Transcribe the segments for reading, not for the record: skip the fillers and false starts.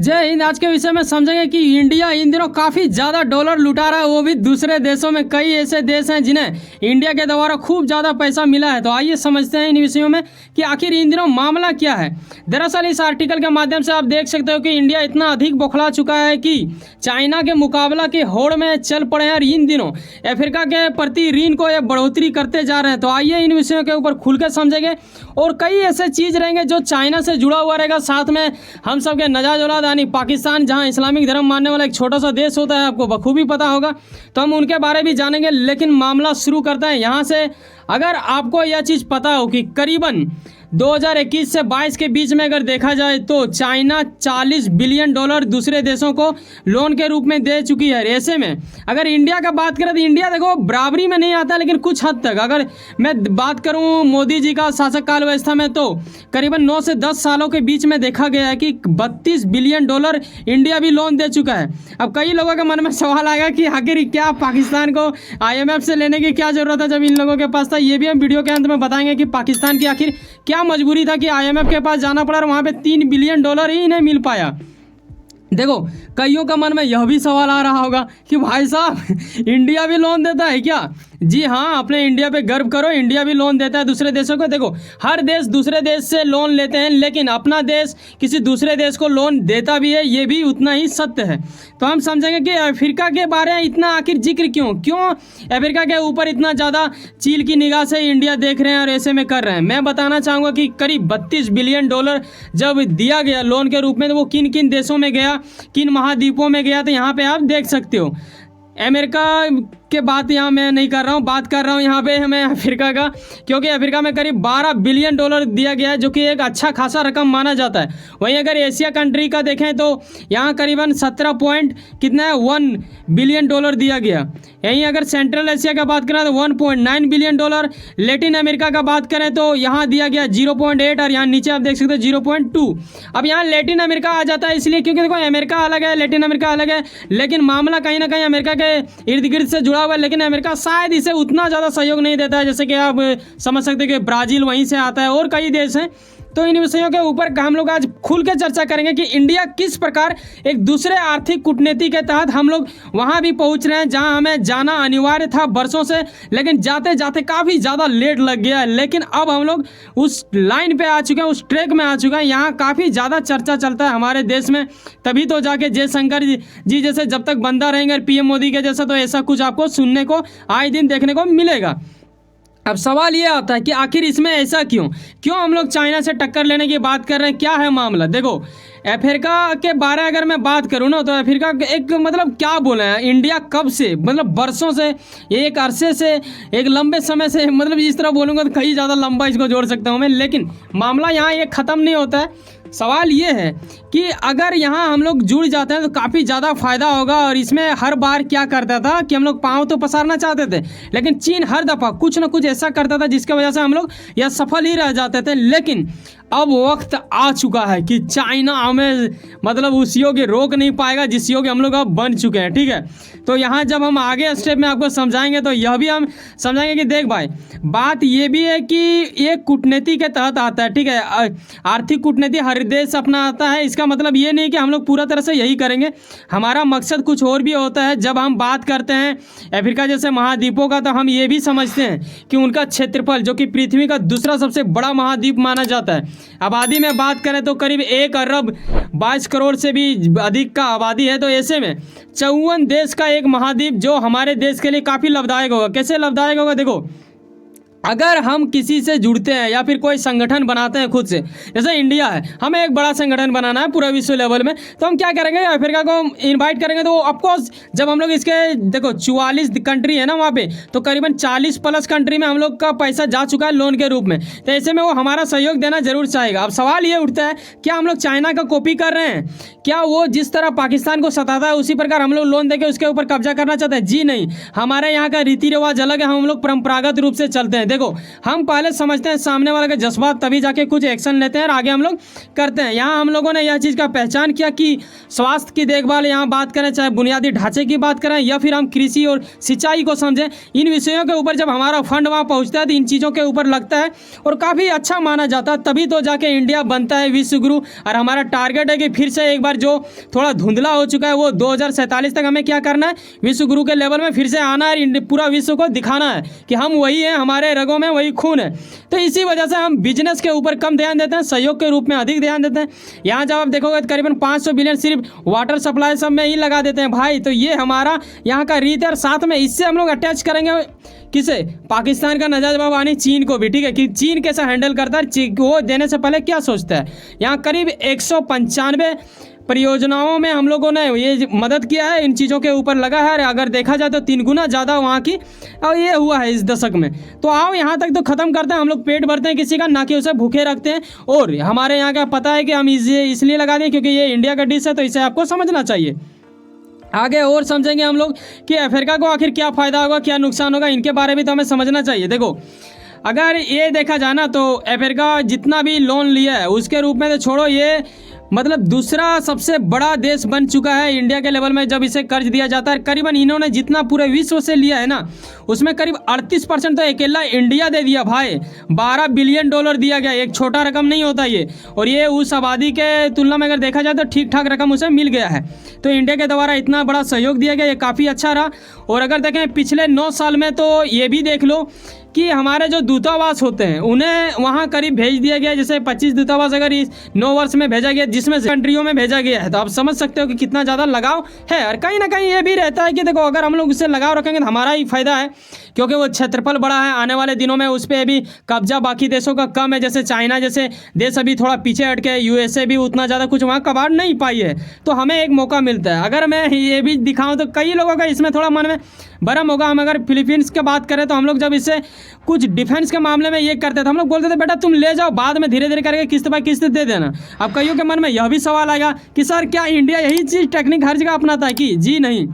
जय हिंद। आज के विषय में समझेंगे कि इंडिया इन दिनों काफ़ी ज़्यादा डॉलर लुटा रहा है, वो भी दूसरे देशों में। कई ऐसे देश हैं जिन्हें इंडिया के द्वारा खूब ज़्यादा पैसा मिला है। तो आइए समझते हैं इन विषयों में कि आखिर इन दिनों मामला क्या है। दरअसल इस आर्टिकल के माध्यम से आप देख सकते हो कि इंडिया इतना अधिक बौखला चुका है कि चाइना के मुकाबला के होड़ में चल पड़े हैं और इन दिनों अफ्रीका के प्रति ऋण को ये बढ़ोतरी करते जा रहे हैं। तो आइए इन विषयों के ऊपर खुल कर समझेंगे और कई ऐसे चीज़ रहेंगे जो चाइना से जुड़ा हुआ रहेगा। साथ में हम सब के नजाज औलाद यानी पाकिस्तान, जहां इस्लामिक धर्म मानने वाला एक छोटा सा देश होता है, आपको बखूबी पता होगा, तो हम उनके बारे में भी जानेंगे। लेकिन मामला शुरू करते हैं यहाँ से। अगर आपको यह चीज़ पता हो कि करीबन 2021 से 22 के बीच में अगर देखा जाए तो चाइना 40 बिलियन डॉलर दूसरे देशों को लोन के रूप में दे चुकी है। ऐसे में अगर इंडिया का बात करें तो इंडिया देखो बराबरी में नहीं आता, लेकिन कुछ हद तक अगर मैं बात करूं मोदी जी का शासक काल व्यवस्था में, तो करीबन 9 से 10 सालों के बीच में देखा गया है कि 32 बिलियन डॉलर इंडिया भी लोन दे चुका है। अब कई लोगों के मन में सवाल आएगा कि आखिर क्या पाकिस्तान को IMF से लेने की क्या ज़रूरत है जब इन लोगों के पास था। ये भी हम वीडियो के अंत में बताएंगे कि पाकिस्तान की आखिर क्या मजबूरी था कि IMF के पास जाना पड़ा और वहाँ पे 3 बिलियन डॉलर ही इन्हें मिल पाया। देखो कईयों का मन में यह भी सवाल आ रहा होगा कि भाई साहब इंडिया भी लोन देता है क्या? जी हाँ, अपने इंडिया पे गर्व करो, इंडिया भी लोन देता है दूसरे देशों को। देखो हर देश दूसरे देश से लोन लेते हैं, लेकिन अपना देश किसी दूसरे देश को लोन देता भी है, ये भी उतना ही सत्य है। तो हम समझेंगे कि अफ्रीका के बारे में इतना आखिर जिक्र क्यों अफ्रीका के ऊपर इतना ज़्यादा चील की निगाह से इंडिया देख रहे हैं और ऐसे में कर रहे हैं। मैं बताना चाहूँगा कि करीब 32 बिलियन डॉलर जब दिया गया लोन के रूप में, तो वो किन किन देशों में गया, किन महाद्वीपों में गया, तो यहाँ पे आप देख सकते हो। अमेरिका के बात यहाँ मैं नहीं कर रहा हूँ, बात कर रहा हूँ यहाँ पे हमें अफ्रीका का, क्योंकि अफ्रीका में करीब 12 बिलियन डॉलर दिया गया है, जो कि एक अच्छा खासा रकम माना जाता है। वहीं अगर एशिया कंट्री का देखें तो यहाँ करीबन 17 पॉइंट कितना है 1 बिलियन डॉलर दिया गया। यहीं अगर सेंट्रल एशिया का बात करें तो 1.9 बिलियन डॉलर। लेटिन अमेरिका का बात करें तो यहाँ दिया गया 0.8 और यहाँ नीचे आप देख सकते हो 0.2। अब यहाँ लेटिन अमेरिका आ जाता है इसलिए क्योंकि देखो अमेरिका अलग है, लेटिन अमेरिका अलग है, लेकिन मामला कहीं ना कहीं अमेरिका के इर्द गिर्द से जुड़ा हुआ है। लेकिन अमेरिका शायद इसे उतना ज़्यादा सहयोग नहीं देता है, जैसे कि आप समझ सकते हैं कि ब्राज़ील वहीं से आता है और कई देश हैं। तो इन विषयों के ऊपर हम लोग आज खुल के चर्चा करेंगे कि इंडिया किस प्रकार एक दूसरे आर्थिक कूटनीति के तहत हम लोग वहाँ भी पहुँच रहे हैं जहाँ हमें जाना अनिवार्य था बरसों से, लेकिन जाते जाते काफ़ी ज़्यादा लेट लग गया है। लेकिन अब हम लोग उस लाइन पे आ चुके हैं, उस ट्रैक में आ चुके हैं। यहाँ काफ़ी ज़्यादा चर्चा चलता है हमारे देश में, तभी तो जाके जयशंकर जी जैसे जब तक बंदा रहेंगे PM मोदी के जैसा, तो ऐसा कुछ आपको सुनने को आए दिन देखने को मिलेगा। अब सवाल ये आता है कि आखिर इसमें ऐसा क्यों हम लोग चाइना से टक्कर लेने की बात कर रहे हैं, क्या है मामला। देखो अफ्रीका के बारे में अगर मैं बात करूं ना, तो अफ्रीका एक मतलब क्या बोले हैं, इंडिया कब से मतलब बरसों से, एक अरसे से, एक लंबे समय से, मतलब इस तरह बोलूँगा तो कहीं ज़्यादा लंबा इसको जोड़ सकता हूँ मैं। लेकिन मामला यहाँ ये ख़त्म नहीं होता है। सवाल ये है कि अगर यहाँ हम लोग जुड़ जाते हैं तो काफ़ी ज़्यादा फ़ायदा होगा। और इसमें हर बार क्या करता था कि हम लोग पाँव तो पसारना चाहते थे, लेकिन चीन हर दफ़ा कुछ ना कुछ ऐसा करता था जिसकी वजह से हम लोग यह सफल ही रह जाते थे। लेकिन अब वक्त आ चुका है कि चाइना हमें मतलब उस योग्य रोक नहीं पाएगा जिस योग्य हम लोग अब बन चुके हैं, ठीक है। तो यहाँ जब हम आगे स्टेप में आपको समझाएंगे तो यह भी हम समझाएंगे कि देख भाई, बात ये भी है कि ये कूटनीति के तहत आता है, ठीक है। आर्थिक कूटनीति हर देश अपना आता है, इसका मतलब ये नहीं कि हम लोग पूरा तरह से यही करेंगे। हमारा मकसद कुछ और भी होता है। जब हम बात करते हैं अफ्रीका जैसे महाद्वीपों का, तो हम ये भी समझते हैं कि उनका क्षेत्रफल, जो कि पृथ्वी का दूसरा सबसे बड़ा महाद्वीप माना जाता है। आबादी में बात करें तो करीब 1 अरब 22 करोड़ से भी अधिक का आबादी है। तो ऐसे में 54 देश का एक महाद्वीप जो हमारे देश के लिए काफ़ी लाभदायक होगा। कैसे लाभदायक होगा? देखो अगर हम किसी से जुड़ते हैं या फिर कोई संगठन बनाते हैं खुद से, जैसे इंडिया है, हमें एक बड़ा संगठन बनाना है पूरा विश्व लेवल में, तो हम क्या करेंगे, अफ्रीका को इनवाइट करेंगे। तो ऑफकोर्स जब हम लोग इसके देखो 44 कंट्री है ना वहाँ पे, तो करीबन 40 प्लस कंट्री में हम लोग का पैसा जा चुका है लोन के रूप में। तो ऐसे में वो हमारा सहयोग देना जरूर चाहेगा। अब सवाल ये उठता है, क्या हम लोग चाइना का कॉपी कर रहे हैं? क्या वो जिस तरह पाकिस्तान को सताता है उसी प्रकार हम लोग लोन देके उसके ऊपर कब्जा करना चाहते हैं? जी नहीं, हमारे यहाँ का रीति रिवाज अलग है, हम लोग परंपरागत रूप से चलते हैं। देखो हम पहले समझते हैं सामने वाले का जज्बात, तभी जाके कुछ एक्शन लेते हैं और आगे हम लोग करते हैं। यहाँ हम लोगों ने यह चीज़ का पहचान किया कि स्वास्थ्य की देखभाल यहाँ बात करें, चाहे बुनियादी ढांचे की बात करें या फिर हम कृषि और सिंचाई को समझें, इन विषयों के ऊपर जब हमारा फंड वहाँ पहुँचता है तो इन चीज़ों के ऊपर लगता है और काफ़ी अच्छा माना जाता है, तभी तो जाके इंडिया बनता है विश्व गुरु। और हमारा टारगेट है कि फिर से एक बार जो थोड़ा धुंधला हो चुका है वो 2047 तक हमें क्या करना है, विश्व गुरु के लेवल में फिर से आना है, पूरा विश्व को दिखाना है कि हम वही हैं, हमारे रगों में वही खून है। तो इसी वजह से हम बिजनेस के ऊपर कम ध्यान देते हैं, सहयोग के रूप में अधिक ध्यान देते हैं। यहाँ जब आप देखोगे तो करीबन 500 बिलियन सिर्फ वाटर सप्लाई सब में ही लगा देते हैं भाई। तो ये हमारा यहाँ का रीत है और साथ में इससे हम लोग अटैच करेंगे किसे, पाकिस्तान का नजरजबाब आनी चीन को भी, ठीक है, कि चीन कैसा हैंडल करता है, वो देने से पहले क्या सोचता है। यहाँ करीब 195 परियोजनाओं में हम लोगों ने ये मदद किया है, इन चीज़ों के ऊपर लगा है। अगर देखा जाए तो 3 गुना ज़्यादा वहाँ की और ये हुआ है इस दशक में। तो आओ यहाँ तक तो ख़त्म करते हैं, हम लोग पेट भरते हैं किसी का, ना कि उसे भूखे रखते हैं। और हमारे यहाँ का पता है कि हम इसे इसलिए लगा दें क्योंकि ये इंडिया का डिश है, तो इसे आपको समझना चाहिए। आगे और समझेंगे हम लोग कि अफ्रीका को आखिर क्या फ़ायदा होगा, क्या नुकसान होगा, इनके बारे में तो हमें समझना चाहिए। देखो अगर ये देखा जाए ना तो अफ्रीका जितना भी लोन लिया है उसके रूप में तो छोड़ो, ये मतलब दूसरा सबसे बड़ा देश बन चुका है इंडिया के लेवल में जब इसे कर्ज दिया जाता है। करीबन इन्होंने जितना पूरे विश्व से लिया है ना उसमें करीब 38% तो अकेला इंडिया दे दिया भाई। $12 बिलियन दिया गया, एक छोटा रकम नहीं होता ये। और ये उस आबादी के तुलना में अगर देखा जाए तो ठीक ठाक रकम उसे मिल गया है। तो इंडिया के द्वारा इतना बड़ा सहयोग दिया गया, ये काफ़ी अच्छा रहा। और अगर देखें पिछले 9 साल में तो ये भी देख लो कि हमारे जो दूतावास होते हैं उन्हें वहाँ करीब भेज दिया गया, जैसे 25 दूतावास अगर इस 9 वर्ष में भेजा गया, जिसमें कंट्रियों में भेजा गया है। तो आप समझ सकते हो कि कितना ज़्यादा लगाव है। और कहीं ना कहीं ये भी रहता है कि देखो अगर हम लोग उससे लगाव रखेंगे तो हमारा ही फायदा है, क्योंकि वो क्षेत्रफल बड़ा है। आने वाले दिनों में उस पर भी कब्जा बाकी देशों का कम है, जैसे चाइना जैसे देश अभी थोड़ा पीछे हट के, USA भी उतना ज़्यादा कुछ वहाँ कबाड़ नहीं पाई है। तो हमें एक मौका मिलता है। अगर मैं ये भी दिखाऊँ तो कई लोगों का इसमें थोड़ा मन में भरम होगा। हम अगर फिलीपींस की बात करें तो हम लोग जब इससे कुछ डिफेंस के मामले में ये करते थे, हम लोग बोलते थे बेटा तुम ले जाओ, बाद में धीरे धीरे करके किस्त बाय किस्त दे देना। अब कईयों के मन में यह भी सवाल आएगा कि सर क्या इंडिया यही चीज़ टेक्निक हर जगह अपनाता है कि जी नहीं,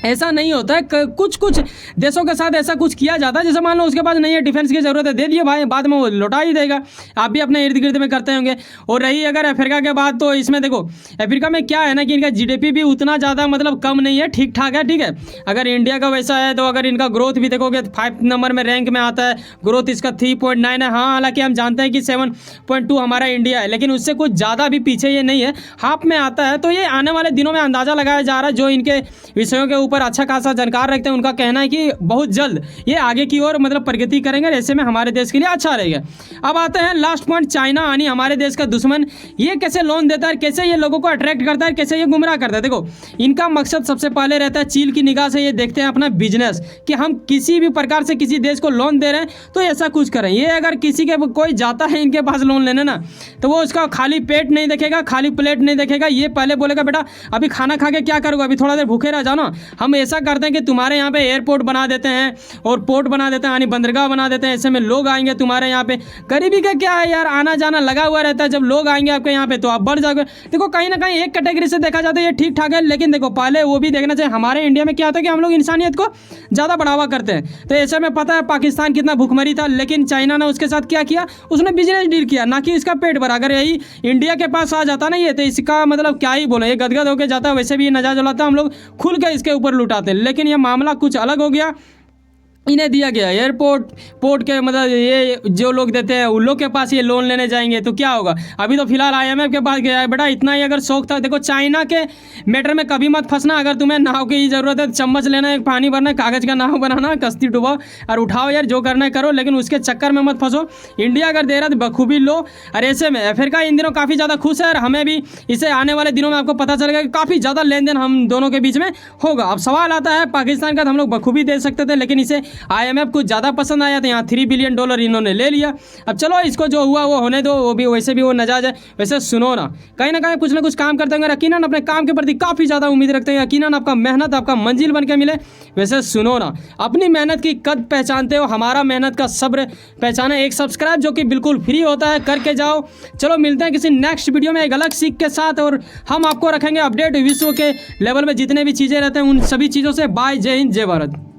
ऐसा नहीं होता है। कुछ कुछ देशों के साथ ऐसा कुछ किया जाता है, जैसे मान लो उसके पास नहीं है, डिफेंस की ज़रूरत है, दे दिए भाई, बाद में वो लौटा ही देगा। आप भी अपने इर्द गिर्द में करते होंगे। और रही अगर अफ्रीका के बात, तो इसमें देखो अफ्रीका में क्या है ना कि इनका GDP भी उतना ज़्यादा मतलब कम नहीं है, ठीक ठाक है, ठीक है। अगर इंडिया का वैसा है तो अगर इनका ग्रोथ भी देखोगे 5 नंबर में रैंक में आता है, ग्रोथ इसका 3.9 है। हाँ, हालांकि हम जानते हैं कि 7.2 हमारा इंडिया है, लेकिन उससे कुछ ज़्यादा भी पीछे ये नहीं है, हाफ में आता है। तो ये आने वाले दिनों में अंदाज़ा लगाया जा रहा है, जो इनके विषयों के ऊपर अच्छा खासा जानकार रखते हैं उनका कहना है कि बहुत जल्द ये आगे की ओर मतलब प्रगति करेंगे, ऐसे में हमारे देश के लिए अच्छा रहेगा। अब आते हैं लास्ट पॉइंट, चाइना यानी हमारे देश का दुश्मन। ये कैसे लोन देता है, कैसे ये लोगों को अट्रैक्ट करता है, कैसे ये गुमराह करता है। देखो इनका मकसद सबसे पहले रहता है, चील की निगाह से ये देखते हैं अपना बिजनेस, कि हम किसी भी प्रकार से किसी देश को लोन दे रहे हैं तो ऐसा कुछ करें। ये अगर किसी के कोई जाता है इनके पास लोन लेने ना, तो वो उसका खाली पेट नहीं देखेगा, खाली प्लेट नहीं देखेगा। ये पहले बोलेगा बेटा अभी खाना खा के क्या करोगे, अभी थोड़ा देर भूखे रह जाओ ना। हम ऐसा करते हैं कि तुम्हारे यहाँ पे एयरपोर्ट बना देते हैं और पोर्ट बना देते हैं, यानी बंदरगाह बना देते हैं। ऐसे में लोग आएंगे तुम्हारे यहाँ पे। गरीबी का क्या है यार, आना जाना लगा हुआ रहता है। जब लोग आएंगे आपके यहाँ पे तो आप बढ़ जाओगे। देखो कहीं ना कहीं एक कैटेगरी से देखा जाता है ये ठीक ठाक है, लेकिन देखो पहले वो भी देखना चाहिए हमारे इंडिया में क्या होता है कि हम लोग इंसानियत को ज़्यादा बढ़ावा करते हैं। तो ऐसे में पता है पाकिस्तान कितना भूखमरी था, लेकिन चाइना ने उसके साथ क्या किया, उसने बिजनेस डील किया, ना कि इसका पेट भरा। अगर यही इंडिया के पास आ जाता ना ये, तो इसका मतलब क्या ही बोले, ये गदगद होकर जाता है। वैसे भी ये नजाज उड़ाता, हम लोग खुल के इसके ऊपर लुटाते हैं, लेकिन ये मामला कुछ अलग हो गया। इन्हें दिया गया एयरपोर्ट, पोर्ट के मतलब ये जो लोग देते हैं उन लोग के पास ये लोन लेने जाएंगे तो क्या होगा। अभी तो फिलहाल IMF के पास गया है। बेटा इतना ही अगर शौक था, देखो चाइना के मैटर में कभी मत फंसना। अगर तुम्हें नाव की ज़रूरत है, चम्मच लेना, एक पानी भरना, कागज़ का नाव बनाना, कश्ती डुबाओ और उठाओ यार, जो करना है करो, लेकिन उसके चक्कर में मत फंसो। इंडिया अगर दे रहा है तो बखूबी लो। और ऐसे में अफ्रीका इन दिनों काफ़ी ज़्यादा खुश है और हमें भी इसे आने वाले दिनों में आपको पता चलेगा कि काफ़ी ज़्यादा लेन देन हम दोनों के बीच में होगा। अब सवाल आता है पाकिस्तान का, तो हम लोग बखूबी दे सकते थे, लेकिन इसे IMF कुछ ज़्यादा पसंद आया, तो यहाँ $3 बिलियन इन्होंने ले लिया। अब चलो इसको जो हुआ वो होने दो, वो भी वैसे भी वो नजायज़ है। वैसे सुनो ना कहीं कुछ ना कुछ काम करते होंगे, यकीनन अपने काम के प्रति काफ़ी ज़्यादा उम्मीद रखते हैं, यकीनन आपका मेहनत आपका मंजिल बन के मिले। वैसे सुनो ना, अपनी मेहनत की कद पहचानते हो, हमारा मेहनत का सब्र पहचाने। एक सब्सक्राइब जो कि बिल्कुल फ्री होता है, करके जाओ। चलो मिलते हैं किसी नेक्स्ट वीडियो में एक अलग सीख के साथ, और हम आपको रखेंगे अपडेट विश्व के लेवल में जितने भी चीज़ें रहते हैं उन सभी चीज़ों से। बाय, जय हिंद, जय भारत।